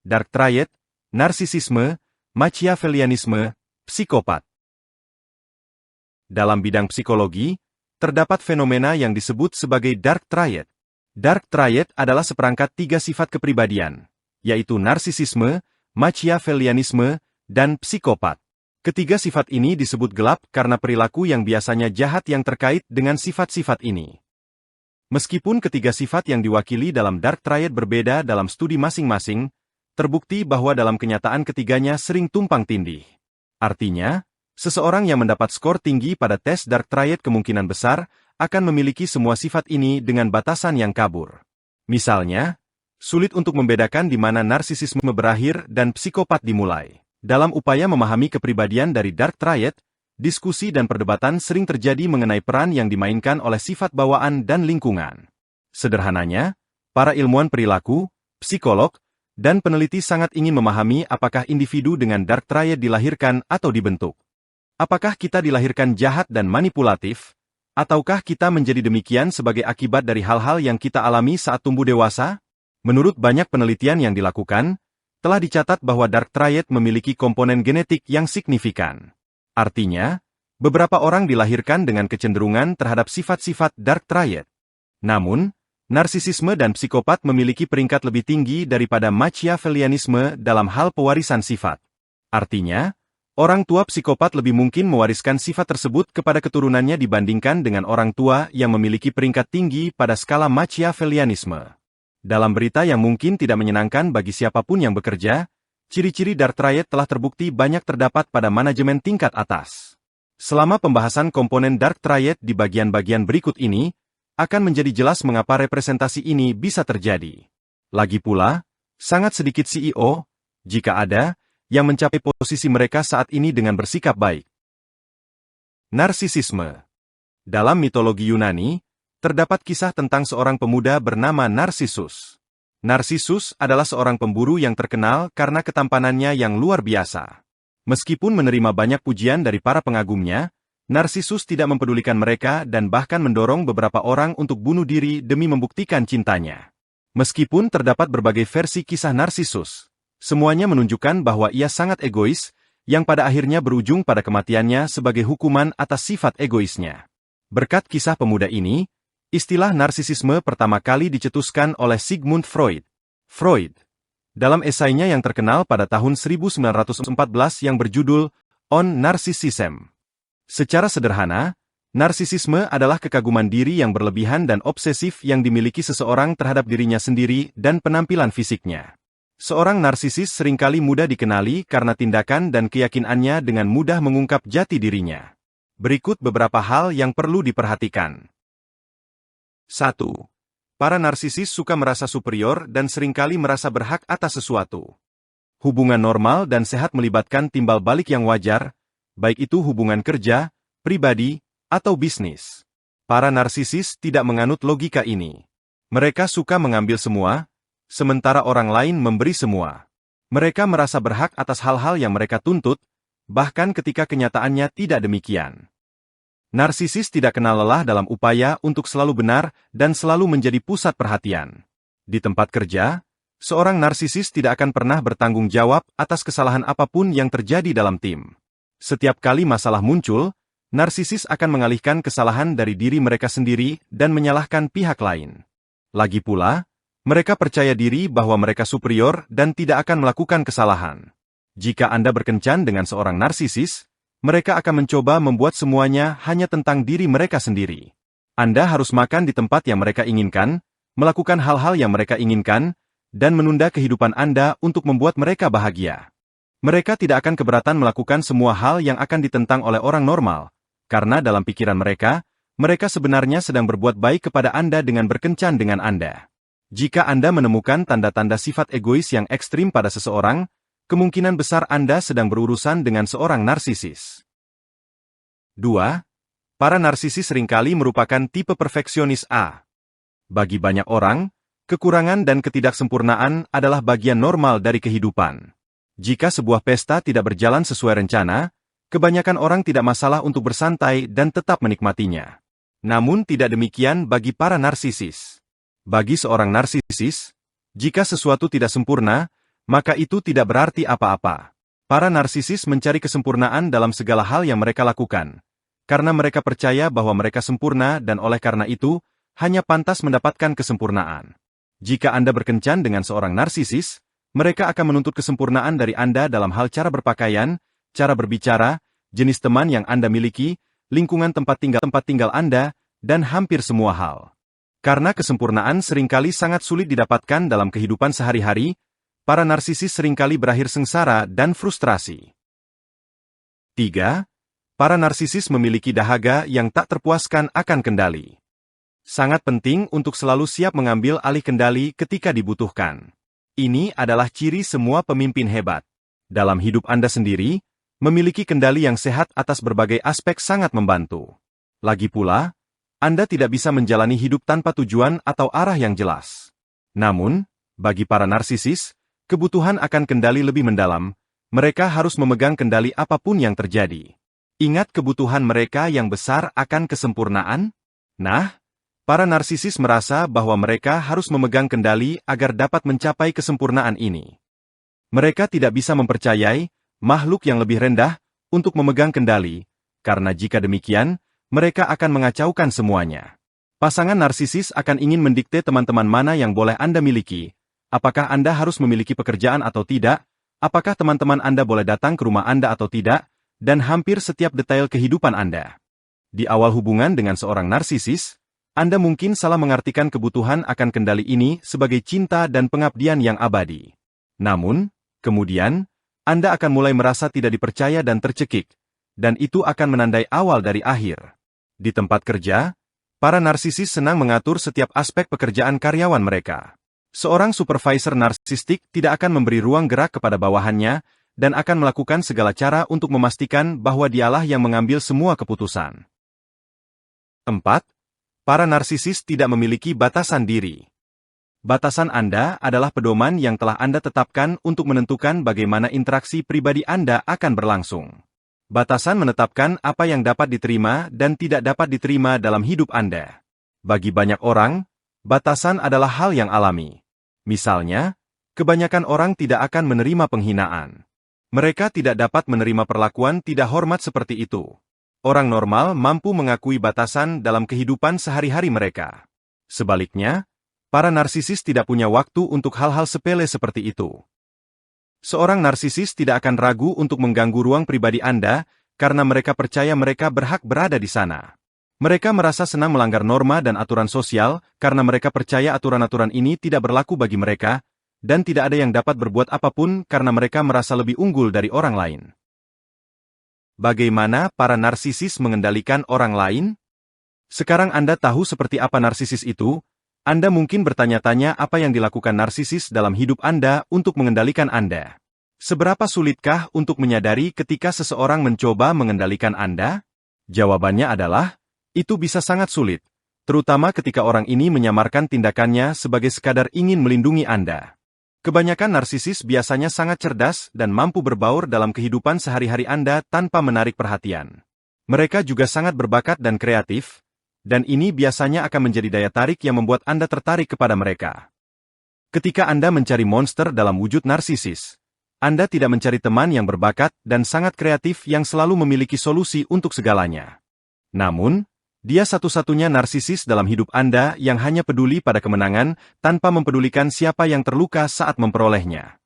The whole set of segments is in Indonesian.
dark triad, narsisisme, Machiavellianisme, psikopat. Dalam bidang psikologi, terdapat fenomena yang disebut sebagai dark triad. Dark triad adalah seperangkat 3 sifat kepribadian, yaitu narsisisme, Machiavellianisme, dan psikopat. Ketiga sifat ini disebut gelap karena perilaku yang biasanya jahat yang terkait dengan sifat-sifat ini. Meskipun ketiga sifat yang diwakili dalam dark triad berbeda dalam studi masing-masing, terbukti bahwa dalam kenyataan ketiganya sering tumpang tindih. Artinya, seseorang yang mendapat skor tinggi pada tes dark triad kemungkinan besar akan memiliki semua sifat ini dengan batasan yang kabur. Misalnya, sulit untuk membedakan di mana narsisisme berakhir dan psikopat dimulai. Dalam upaya memahami kepribadian dari dark triad, diskusi dan perdebatan sering terjadi mengenai peran yang dimainkan oleh sifat bawaan dan lingkungan. Sederhananya, para ilmuwan perilaku, psikolog, dan peneliti sangat ingin memahami apakah individu dengan dark triad dilahirkan atau dibentuk. Apakah kita dilahirkan jahat dan manipulatif, ataukah kita menjadi demikian sebagai akibat dari hal-hal yang kita alami saat tumbuh dewasa? Menurut banyak penelitian yang dilakukan, telah dicatat bahwa dark triad memiliki komponen genetik yang signifikan. Artinya, beberapa orang dilahirkan dengan kecenderungan terhadap sifat-sifat dark triad. Namun, narsisisme dan psikopat memiliki peringkat lebih tinggi daripada Machiavellianisme dalam hal pewarisan sifat. Artinya, orang tua psikopat lebih mungkin mewariskan sifat tersebut kepada keturunannya dibandingkan dengan orang tua yang memiliki peringkat tinggi pada skala Machiavellianisme. Dalam berita yang mungkin tidak menyenangkan bagi siapapun yang bekerja, ciri-ciri dark triad telah terbukti banyak terdapat pada manajemen tingkat atas. Selama pembahasan komponen dark triad di bagian-bagian berikut ini, akan menjadi jelas mengapa representasi ini bisa terjadi. Lagi pula, sangat sedikit CEO, jika ada, yang mencapai posisi mereka saat ini dengan bersikap baik. Narsisisme. Dalam mitologi Yunani, terdapat kisah tentang seorang pemuda bernama Narsisus. Narsisus adalah seorang pemburu yang terkenal karena ketampanannya yang luar biasa. Meskipun menerima banyak pujian dari para pengagumnya, Narsisus tidak mempedulikan mereka dan bahkan mendorong beberapa orang untuk bunuh diri demi membuktikan cintanya. Meskipun terdapat berbagai versi kisah Narsisus, semuanya menunjukkan bahwa ia sangat egois, yang pada akhirnya berujung pada kematiannya sebagai hukuman atas sifat egoisnya. Berkat kisah pemuda ini, istilah narsisisme pertama kali dicetuskan oleh Sigmund Freud. Freud, dalam esainya yang terkenal pada tahun 1914 yang berjudul On Narcissism. Secara sederhana, narsisisme adalah kekaguman diri yang berlebihan dan obsesif yang dimiliki seseorang terhadap dirinya sendiri dan penampilan fisiknya. Seorang narsisis seringkali mudah dikenali karena tindakan dan keyakinannya dengan mudah mengungkap jati dirinya. Berikut beberapa hal yang perlu diperhatikan. 1. Para narsisis suka merasa superior dan seringkali merasa berhak atas sesuatu. Hubungan normal dan sehat melibatkan timbal balik yang wajar, baik itu hubungan kerja, pribadi, atau bisnis. Para narsisis tidak menganut logika ini. Mereka suka mengambil semua, sementara orang lain memberi semua. Mereka merasa berhak atas hal-hal yang mereka tuntut, bahkan ketika kenyataannya tidak demikian. Narsisis tidak kenal lelah dalam upaya untuk selalu benar dan selalu menjadi pusat perhatian. Di tempat kerja, seorang narsisis tidak akan pernah bertanggung jawab atas kesalahan apapun yang terjadi dalam tim. Setiap kali masalah muncul, narsisis akan mengalihkan kesalahan dari diri mereka sendiri dan menyalahkan pihak lain. Lagi pula, mereka percaya diri bahwa mereka superior dan tidak akan melakukan kesalahan. Jika Anda berkencan dengan seorang narsisis, mereka akan mencoba membuat semuanya hanya tentang diri mereka sendiri. Anda harus makan di tempat yang mereka inginkan, melakukan hal-hal yang mereka inginkan, dan menunda kehidupan Anda untuk membuat mereka bahagia. Mereka tidak akan keberatan melakukan semua hal yang akan ditentang oleh orang normal, karena dalam pikiran mereka, mereka sebenarnya sedang berbuat baik kepada Anda dengan berkencan dengan Anda. Jika Anda menemukan tanda-tanda sifat egois yang ekstrim pada seseorang, kemungkinan besar Anda sedang berurusan dengan seorang narsisis. 2. Para narsisis seringkali merupakan tipe perfeksionis A. Bagi banyak orang, kekurangan dan ketidaksempurnaan adalah bagian normal dari kehidupan. Jika sebuah pesta tidak berjalan sesuai rencana, kebanyakan orang tidak masalah untuk bersantai dan tetap menikmatinya. Namun tidak demikian bagi para narsisis. Bagi seorang narsisis, jika sesuatu tidak sempurna, maka itu tidak berarti apa-apa. Para narsisis mencari kesempurnaan dalam segala hal yang mereka lakukan, karena mereka percaya bahwa mereka sempurna dan oleh karena itu, hanya pantas mendapatkan kesempurnaan. Jika Anda berkencan dengan seorang narsisis, mereka akan menuntut kesempurnaan dari Anda dalam hal cara berpakaian, cara berbicara, jenis teman yang Anda miliki, lingkungan tempat tinggal Anda, dan hampir semua hal. Karena kesempurnaan seringkali sangat sulit didapatkan dalam kehidupan sehari-hari, para narsisis seringkali berakhir sengsara dan frustrasi. 3. Para narsisis memiliki dahaga yang tak terpuaskan akan kendali. Sangat penting untuk selalu siap mengambil alih kendali ketika dibutuhkan. Ini adalah ciri semua pemimpin hebat. Dalam hidup Anda sendiri, memiliki kendali yang sehat atas berbagai aspek sangat membantu. Lagi pula, Anda tidak bisa menjalani hidup tanpa tujuan atau arah yang jelas. Namun, bagi para narsisis, kebutuhan akan kendali lebih mendalam, mereka harus memegang kendali apapun yang terjadi. Ingat kebutuhan mereka yang besar akan kesempurnaan? Nah, para narsisis merasa bahwa mereka harus memegang kendali agar dapat mencapai kesempurnaan ini. Mereka tidak bisa mempercayai makhluk yang lebih rendah untuk memegang kendali, karena jika demikian, mereka akan mengacaukan semuanya. Pasangan narsisis akan ingin mendikte teman-teman mana yang boleh Anda miliki, apakah Anda harus memiliki pekerjaan atau tidak, apakah teman-teman Anda boleh datang ke rumah Anda atau tidak, dan hampir setiap detail kehidupan Anda. Di awal hubungan dengan seorang narsisis, Anda mungkin salah mengartikan kebutuhan akan kendali ini sebagai cinta dan pengabdian yang abadi. Namun, kemudian, Anda akan mulai merasa tidak dipercaya dan tercekik, dan itu akan menandai awal dari akhir. Di tempat kerja, para narsisis senang mengatur setiap aspek pekerjaan karyawan mereka. Seorang supervisor narsistik tidak akan memberi ruang gerak kepada bawahannya, dan akan melakukan segala cara untuk memastikan bahwa dialah yang mengambil semua keputusan. 4. Para narsisis tidak memiliki batasan diri. Batasan Anda adalah pedoman yang telah Anda tetapkan untuk menentukan bagaimana interaksi pribadi Anda akan berlangsung. Batasan menetapkan apa yang dapat diterima dan tidak dapat diterima dalam hidup Anda. Bagi banyak orang, batasan adalah hal yang alami. Misalnya, kebanyakan orang tidak akan menerima penghinaan. Mereka tidak dapat menerima perlakuan tidak hormat seperti itu. Orang normal mampu mengakui batasan dalam kehidupan sehari-hari mereka. Sebaliknya, para narsisis tidak punya waktu untuk hal-hal sepele seperti itu. Seorang narsisis tidak akan ragu untuk mengganggu ruang pribadi Anda, karena mereka percaya mereka berhak berada di sana. Mereka merasa senang melanggar norma dan aturan sosial, karena mereka percaya aturan-aturan ini tidak berlaku bagi mereka, dan tidak ada yang dapat berbuat apapun karena mereka merasa lebih unggul dari orang lain. Bagaimana para narsisis mengendalikan orang lain? Sekarang Anda tahu seperti apa narsisis itu. Anda mungkin bertanya-tanya apa yang dilakukan narsisis dalam hidup Anda untuk mengendalikan Anda. Seberapa sulitkah untuk menyadari ketika seseorang mencoba mengendalikan Anda? Jawabannya adalah, itu bisa sangat sulit, terutama ketika orang ini menyamarkan tindakannya sebagai sekadar ingin melindungi Anda. Kebanyakan narsisis biasanya sangat cerdas dan mampu berbaur dalam kehidupan sehari-hari Anda tanpa menarik perhatian. Mereka juga sangat berbakat dan kreatif, dan ini biasanya akan menjadi daya tarik yang membuat Anda tertarik kepada mereka. Ketika Anda mencari monster dalam wujud narsisis, Anda tidak mencari teman yang berbakat dan sangat kreatif yang selalu memiliki solusi untuk segalanya. Namun, dia satu-satunya narsisis dalam hidup Anda yang hanya peduli pada kemenangan tanpa mempedulikan siapa yang terluka saat memperolehnya.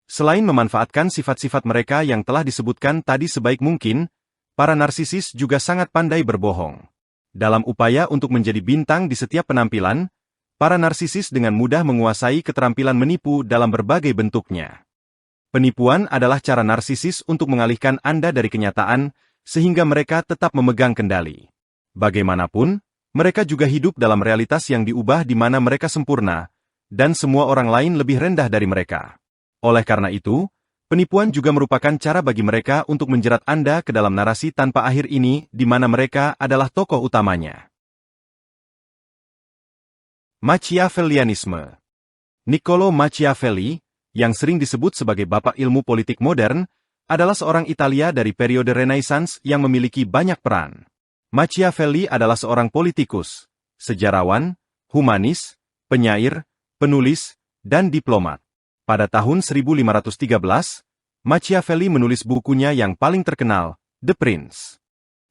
Selain memanfaatkan sifat-sifat mereka yang telah disebutkan tadi sebaik mungkin, para narsisis juga sangat pandai berbohong. Dalam upaya untuk menjadi bintang di setiap penampilan, para narsisis dengan mudah menguasai keterampilan menipu dalam berbagai bentuknya. Penipuan adalah cara narsisis untuk mengalihkan Anda dari kenyataan, sehingga mereka tetap memegang kendali. Bagaimanapun, mereka juga hidup dalam realitas yang diubah di mana mereka sempurna, dan semua orang lain lebih rendah dari mereka. Oleh karena itu, penipuan juga merupakan cara bagi mereka untuk menjerat Anda ke dalam narasi tanpa akhir ini, di mana mereka adalah tokoh utamanya. Machiavellianisme. Niccolò Machiavelli, yang sering disebut sebagai bapak ilmu politik modern, adalah seorang Italia dari periode Renaissance yang memiliki banyak peran. Machiavelli adalah seorang politikus, sejarawan, humanis, penyair, penulis, dan diplomat. Pada tahun 1513, Machiavelli menulis bukunya yang paling terkenal, The Prince.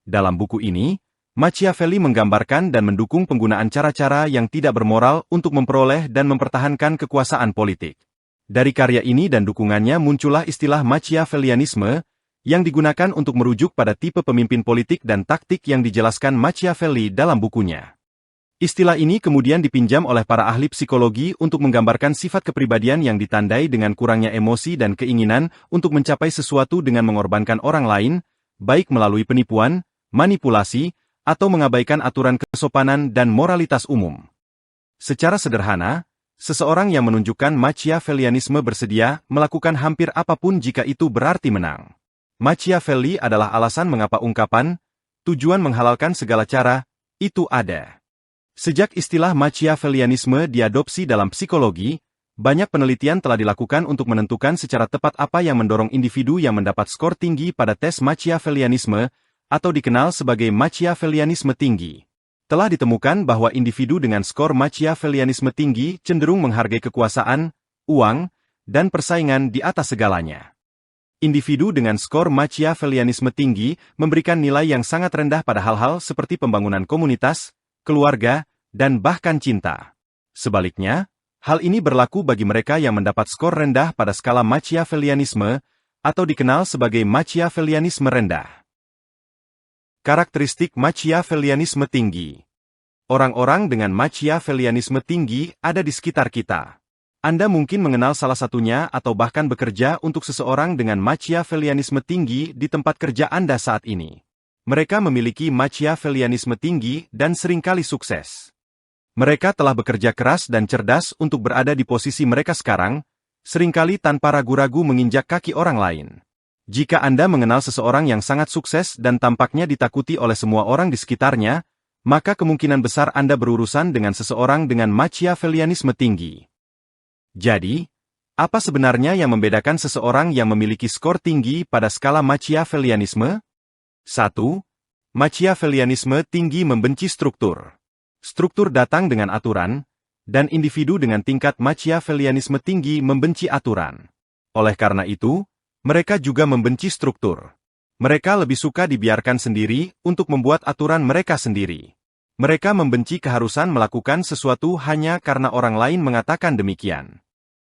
Dalam buku ini, Machiavelli menggambarkan dan mendukung penggunaan cara-cara yang tidak bermoral untuk memperoleh dan mempertahankan kekuasaan politik. Dari karya ini dan dukungannya muncullah istilah Machiavellianisme, yang digunakan untuk merujuk pada tipe pemimpin politik dan taktik yang dijelaskan Machiavelli dalam bukunya. Istilah ini kemudian dipinjam oleh para ahli psikologi untuk menggambarkan sifat kepribadian yang ditandai dengan kurangnya emosi dan keinginan untuk mencapai sesuatu dengan mengorbankan orang lain, baik melalui penipuan, manipulasi, atau mengabaikan aturan kesopanan dan moralitas umum. Secara sederhana, seseorang yang menunjukkan Machiavellianisme bersedia melakukan hampir apapun jika itu berarti menang. Machiavelli adalah alasan mengapa ungkapan, tujuan menghalalkan segala cara, itu ada. Sejak istilah Machiavellianisme diadopsi dalam psikologi, banyak penelitian telah dilakukan untuk menentukan secara tepat apa yang mendorong individu yang mendapat skor tinggi pada tes Machiavellianisme, atau dikenal sebagai Machiavellianisme tinggi. Telah ditemukan bahwa individu dengan skor Machiavellianisme tinggi cenderung menghargai kekuasaan, uang, dan persaingan di atas segalanya. Individu dengan skor Machiavellianisme tinggi memberikan nilai yang sangat rendah pada hal-hal seperti pembangunan komunitas, keluarga, dan bahkan cinta. Sebaliknya, hal ini berlaku bagi mereka yang mendapat skor rendah pada skala Machiavellianisme, atau dikenal sebagai Machiavellianisme rendah. Karakteristik Machiavellianisme tinggi. Orang-orang dengan Machiavellianisme tinggi ada di sekitar kita. Anda mungkin mengenal salah satunya atau bahkan bekerja untuk seseorang dengan Machiavellianisme tinggi di tempat kerja Anda saat ini. Mereka memiliki Machiavellianisme tinggi dan seringkali sukses. Mereka telah bekerja keras dan cerdas untuk berada di posisi mereka sekarang, seringkali tanpa ragu-ragu menginjak kaki orang lain. Jika Anda mengenal seseorang yang sangat sukses dan tampaknya ditakuti oleh semua orang di sekitarnya, maka kemungkinan besar Anda berurusan dengan seseorang dengan Machiavellianisme tinggi. Jadi, apa sebenarnya yang membedakan seseorang yang memiliki skor tinggi pada skala Machiavellianisme? 1. Machiavellianisme tinggi membenci struktur. Struktur datang dengan aturan, dan individu dengan tingkat Machiavellianisme tinggi membenci aturan. Oleh karena itu, mereka juga membenci struktur. Mereka lebih suka dibiarkan sendiri untuk membuat aturan mereka sendiri. Mereka membenci keharusan melakukan sesuatu hanya karena orang lain mengatakan demikian.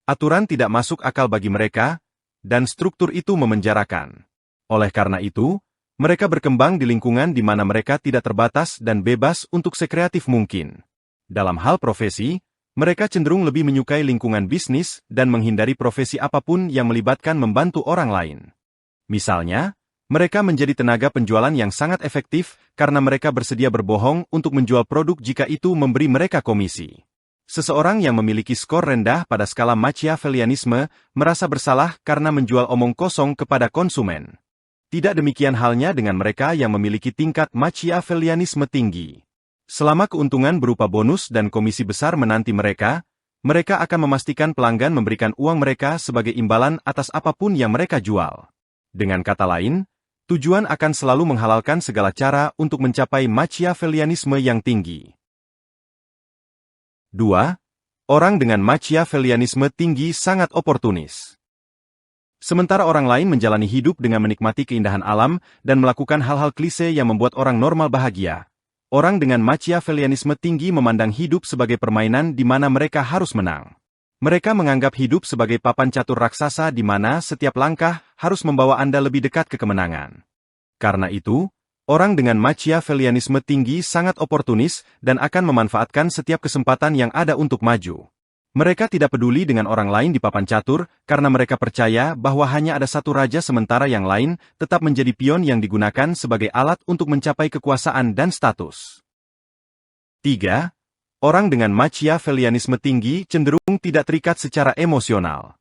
Aturan tidak masuk akal bagi mereka, dan struktur itu memenjarakan. Oleh karena itu, mereka berkembang di lingkungan di mana mereka tidak terbatas dan bebas untuk sekreatif mungkin. Dalam hal profesi, mereka cenderung lebih menyukai lingkungan bisnis dan menghindari profesi apapun yang melibatkan membantu orang lain. Misalnya, mereka menjadi tenaga penjualan yang sangat efektif karena mereka bersedia berbohong untuk menjual produk jika itu memberi mereka komisi. Seseorang yang memiliki skor rendah pada skala Machiavellianisme merasa bersalah karena menjual omong kosong kepada konsumen. Tidak demikian halnya dengan mereka yang memiliki tingkat Machiavellianisme tinggi. Selama keuntungan berupa bonus dan komisi besar menanti mereka, mereka akan memastikan pelanggan memberikan uang mereka sebagai imbalan atas apapun yang mereka jual. Dengan kata lain, tujuan akan selalu menghalalkan segala cara untuk mencapai Machiavellianisme yang tinggi. 2. Orang dengan Machiavellianisme tinggi sangat oportunis. Sementara orang lain menjalani hidup dengan menikmati keindahan alam dan melakukan hal-hal klise yang membuat orang normal bahagia, orang dengan Machiavellianisme tinggi memandang hidup sebagai permainan di mana mereka harus menang. Mereka menganggap hidup sebagai papan catur raksasa di mana setiap langkah harus membawa Anda lebih dekat ke kemenangan. Karena itu, orang dengan Machiavellianisme tinggi sangat oportunis dan akan memanfaatkan setiap kesempatan yang ada untuk maju. Mereka tidak peduli dengan orang lain di papan catur, karena mereka percaya bahwa hanya ada satu raja sementara yang lain tetap menjadi pion yang digunakan sebagai alat untuk mencapai kekuasaan dan status. 3. Orang dengan Machiavellianisme tinggi cenderung tidak terikat secara emosional.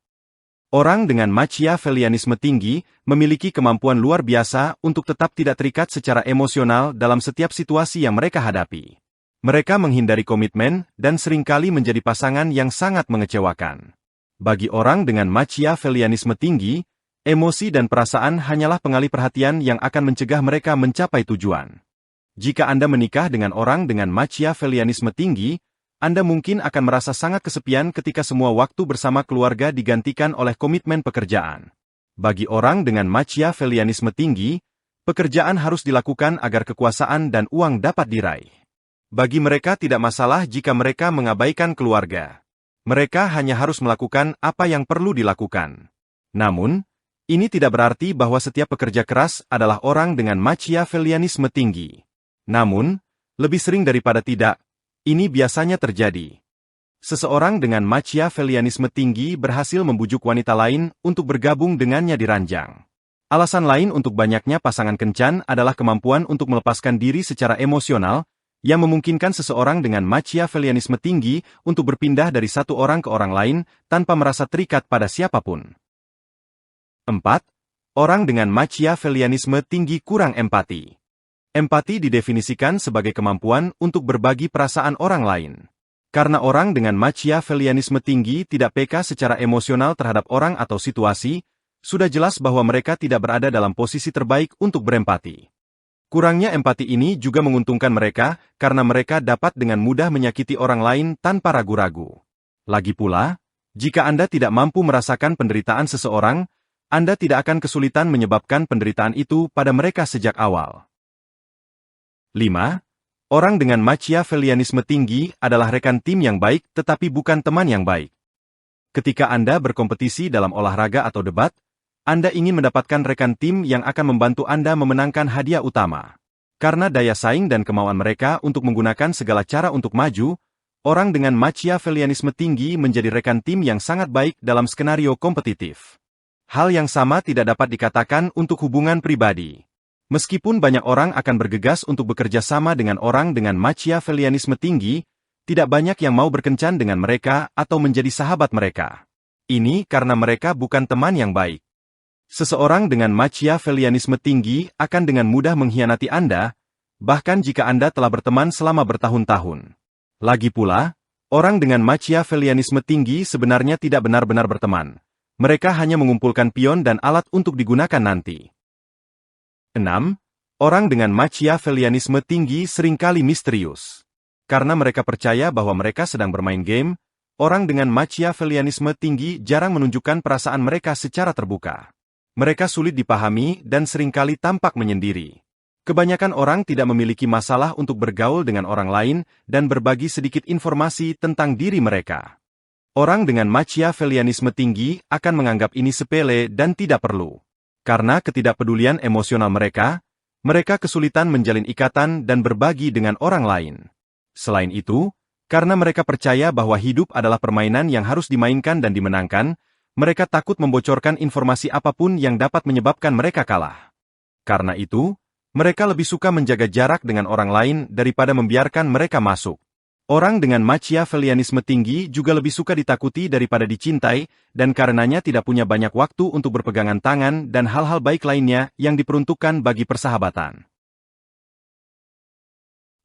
Orang dengan Machiavellianisme tinggi memiliki kemampuan luar biasa untuk tetap tidak terikat secara emosional dalam setiap situasi yang mereka hadapi. Mereka menghindari komitmen dan seringkali menjadi pasangan yang sangat mengecewakan. Bagi orang dengan Machiavellianisme tinggi, emosi dan perasaan hanyalah pengalih perhatian yang akan mencegah mereka mencapai tujuan. Jika Anda menikah dengan orang dengan Machiavellianisme tinggi, Anda mungkin akan merasa sangat kesepian ketika semua waktu bersama keluarga digantikan oleh komitmen pekerjaan. Bagi orang dengan Machiavellianisme tinggi, pekerjaan harus dilakukan agar kekuasaan dan uang dapat diraih. Bagi mereka tidak masalah jika mereka mengabaikan keluarga. Mereka hanya harus melakukan apa yang perlu dilakukan. Namun, ini tidak berarti bahwa setiap pekerja keras adalah orang dengan Machiavellianisme tinggi. Namun, lebih sering daripada tidak, ini biasanya terjadi. Seseorang dengan Machiavellianisme tinggi berhasil membujuk wanita lain untuk bergabung dengannya di ranjang. Alasan lain untuk banyaknya pasangan kencan adalah kemampuan untuk melepaskan diri secara emosional, yang memungkinkan seseorang dengan Machiavellianisme tinggi untuk berpindah dari satu orang ke orang lain tanpa merasa terikat pada siapapun. 4. Orang dengan Machiavellianisme tinggi kurang empati. Empati didefinisikan sebagai kemampuan untuk berbagi perasaan orang lain. Karena orang dengan Machiavellianisme tinggi tidak peka secara emosional terhadap orang atau situasi, sudah jelas bahwa mereka tidak berada dalam posisi terbaik untuk berempati. Kurangnya empati ini juga menguntungkan mereka, karena mereka dapat dengan mudah menyakiti orang lain tanpa ragu-ragu. Lagi pula, jika Anda tidak mampu merasakan penderitaan seseorang, Anda tidak akan kesulitan menyebabkan penderitaan itu pada mereka sejak awal. 5. Orang dengan Machiavellianisme tinggi adalah rekan tim yang baik tetapi bukan teman yang baik. Ketika Anda berkompetisi dalam olahraga atau debat, Anda ingin mendapatkan rekan tim yang akan membantu Anda memenangkan hadiah utama. Karena daya saing dan kemauan mereka untuk menggunakan segala cara untuk maju, orang dengan Machiavellianisme tinggi menjadi rekan tim yang sangat baik dalam skenario kompetitif. Hal yang sama tidak dapat dikatakan untuk hubungan pribadi. Meskipun banyak orang akan bergegas untuk bekerja sama dengan orang dengan Machiavellianisme tinggi, tidak banyak yang mau berkencan dengan mereka atau menjadi sahabat mereka. Ini karena mereka bukan teman yang baik. Seseorang dengan Machiavellianisme tinggi akan dengan mudah mengkhianati Anda, bahkan jika Anda telah berteman selama bertahun-tahun. Lagi pula, orang dengan Machiavellianisme tinggi sebenarnya tidak benar-benar berteman. Mereka hanya mengumpulkan pion dan alat untuk digunakan nanti. 6. Orang dengan Machiavellianisme tinggi seringkali misterius. Karena mereka percaya bahwa mereka sedang bermain game, orang dengan Machiavellianisme tinggi jarang menunjukkan perasaan mereka secara terbuka. Mereka sulit dipahami dan seringkali tampak menyendiri. Kebanyakan orang tidak memiliki masalah untuk bergaul dengan orang lain dan berbagi sedikit informasi tentang diri mereka. Orang dengan Machiavellianisme tinggi akan menganggap ini sepele dan tidak perlu. Karena ketidakpedulian emosional mereka kesulitan menjalin ikatan dan berbagi dengan orang lain. Selain itu, karena mereka percaya bahwa hidup adalah permainan yang harus dimainkan dan dimenangkan, mereka takut membocorkan informasi apapun yang dapat menyebabkan mereka kalah. Karena itu, mereka lebih suka menjaga jarak dengan orang lain daripada membiarkan mereka masuk. Orang dengan Machiavellianisme tinggi juga lebih suka ditakuti daripada dicintai, dan karenanya tidak punya banyak waktu untuk berpegangan tangan dan hal-hal baik lainnya yang diperuntukkan bagi persahabatan.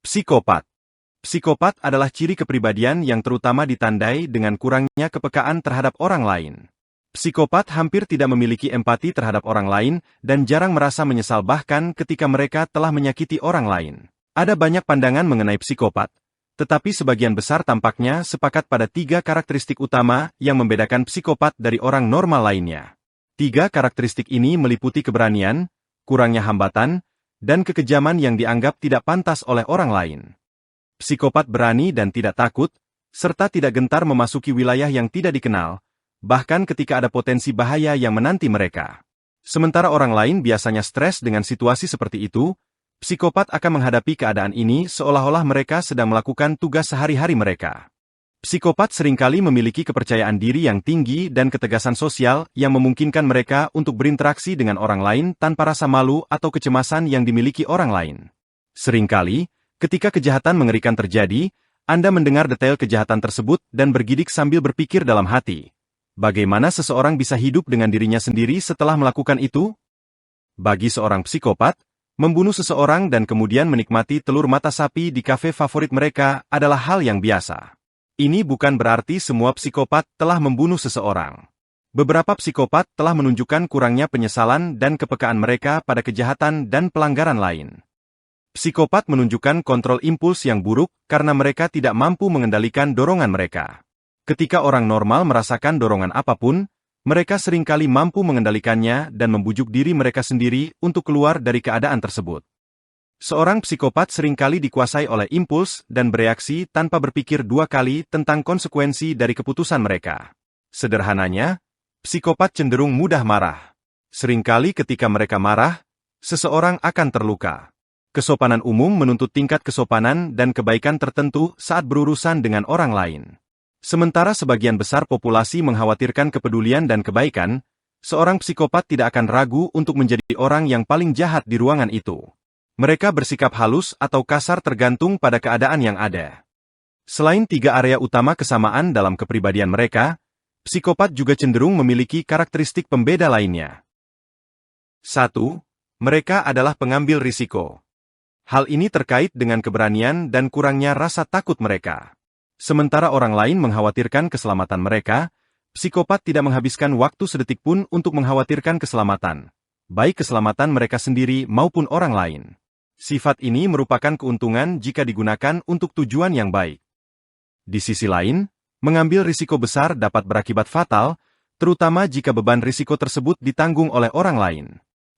Psikopat. Psikopat adalah ciri kepribadian yang terutama ditandai dengan kurangnya kepekaan terhadap orang lain. Psikopat hampir tidak memiliki empati terhadap orang lain dan jarang merasa menyesal bahkan ketika mereka telah menyakiti orang lain. Ada banyak pandangan mengenai psikopat, tetapi sebagian besar tampaknya sepakat pada 3 karakteristik utama yang membedakan psikopat dari orang normal lainnya. 3 karakteristik ini meliputi keberanian, kurangnya hambatan, dan kekejaman yang dianggap tidak pantas oleh orang lain. Psikopat berani dan tidak takut, serta tidak gentar memasuki wilayah yang tidak dikenal, bahkan ketika ada potensi bahaya yang menanti mereka. Sementara orang lain biasanya stres dengan situasi seperti itu, psikopat akan menghadapi keadaan ini seolah-olah mereka sedang melakukan tugas sehari-hari mereka. Psikopat seringkali memiliki kepercayaan diri yang tinggi dan ketegasan sosial yang memungkinkan mereka untuk berinteraksi dengan orang lain tanpa rasa malu atau kecemasan yang dimiliki orang lain. Seringkali, ketika kejahatan mengerikan terjadi, Anda mendengar detail kejahatan tersebut dan bergidik sambil berpikir dalam hati. Bagaimana seseorang bisa hidup dengan dirinya sendiri setelah melakukan itu? Bagi seorang psikopat, membunuh seseorang dan kemudian menikmati telur mata sapi di kafe favorit mereka adalah hal yang biasa. Ini bukan berarti semua psikopat telah membunuh seseorang. Beberapa psikopat telah menunjukkan kurangnya penyesalan dan kepekaan mereka pada kejahatan dan pelanggaran lain. Psikopat menunjukkan kontrol impuls yang buruk karena mereka tidak mampu mengendalikan dorongan mereka. Ketika orang normal merasakan dorongan apapun, mereka seringkali mampu mengendalikannya dan membujuk diri mereka sendiri untuk keluar dari keadaan tersebut. Seorang psikopat seringkali dikuasai oleh impuls dan bereaksi tanpa berpikir dua kali tentang konsekuensi dari keputusan mereka. Sederhananya, psikopat cenderung mudah marah. Seringkali ketika mereka marah, seseorang akan terluka. Kesopanan umum menuntut tingkat kesopanan dan kebaikan tertentu saat berurusan dengan orang lain. Sementara sebagian besar populasi mengkhawatirkan kepedulian dan kebaikan, seorang psikopat tidak akan ragu untuk menjadi orang yang paling jahat di ruangan itu. Mereka bersikap halus atau kasar tergantung pada keadaan yang ada. Selain tiga area utama kesamaan dalam kepribadian mereka, psikopat juga cenderung memiliki karakteristik pembeda lainnya. 1. Mereka adalah pengambil risiko. Hal ini terkait dengan keberanian dan kurangnya rasa takut mereka. Sementara orang lain mengkhawatirkan keselamatan mereka, psikopat tidak menghabiskan waktu sedetik pun untuk mengkhawatirkan keselamatan, baik keselamatan mereka sendiri maupun orang lain. Sifat ini merupakan keuntungan jika digunakan untuk tujuan yang baik. Di sisi lain, mengambil risiko besar dapat berakibat fatal, terutama jika beban risiko tersebut ditanggung oleh orang lain.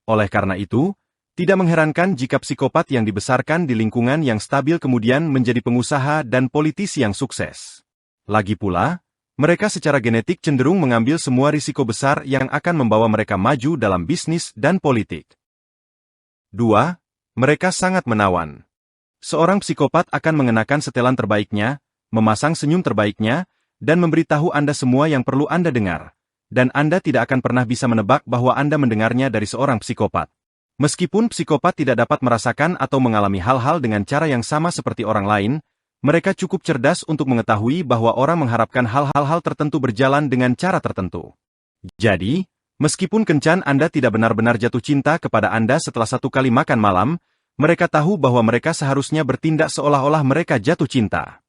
Oleh karena itu, tidak mengherankan jika psikopat yang dibesarkan di lingkungan yang stabil kemudian menjadi pengusaha dan politisi yang sukses. Lagi pula, mereka secara genetik cenderung mengambil semua risiko besar yang akan membawa mereka maju dalam bisnis dan politik. 2. Mereka sangat menawan. Seorang psikopat akan mengenakan setelan terbaiknya, memasang senyum terbaiknya, dan memberitahu Anda semua yang perlu Anda dengar. Dan Anda tidak akan pernah bisa menebak bahwa Anda mendengarnya dari seorang psikopat. Meskipun psikopat tidak dapat merasakan atau mengalami hal-hal dengan cara yang sama seperti orang lain, mereka cukup cerdas untuk mengetahui bahwa orang mengharapkan hal-hal tertentu berjalan dengan cara tertentu. Jadi, meskipun kencan Anda tidak benar-benar jatuh cinta kepada Anda setelah satu kali makan malam, mereka tahu bahwa mereka seharusnya bertindak seolah-olah mereka jatuh cinta.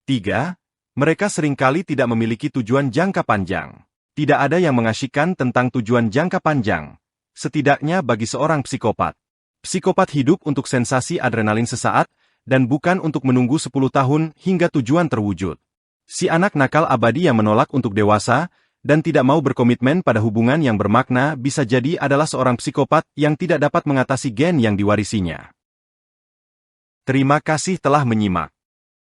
3. Mereka seringkali tidak memiliki tujuan jangka panjang. Tidak ada yang mengasyikkan tentang tujuan jangka panjang. Setidaknya bagi seorang psikopat. Psikopat hidup untuk sensasi adrenalin sesaat, dan bukan untuk menunggu 10 tahun hingga tujuan terwujud. Si anak nakal abadi yang menolak untuk dewasa, dan tidak mau berkomitmen pada hubungan yang bermakna bisa jadi adalah seorang psikopat yang tidak dapat mengatasi gen yang diwarisinya. Terima kasih telah menyimak.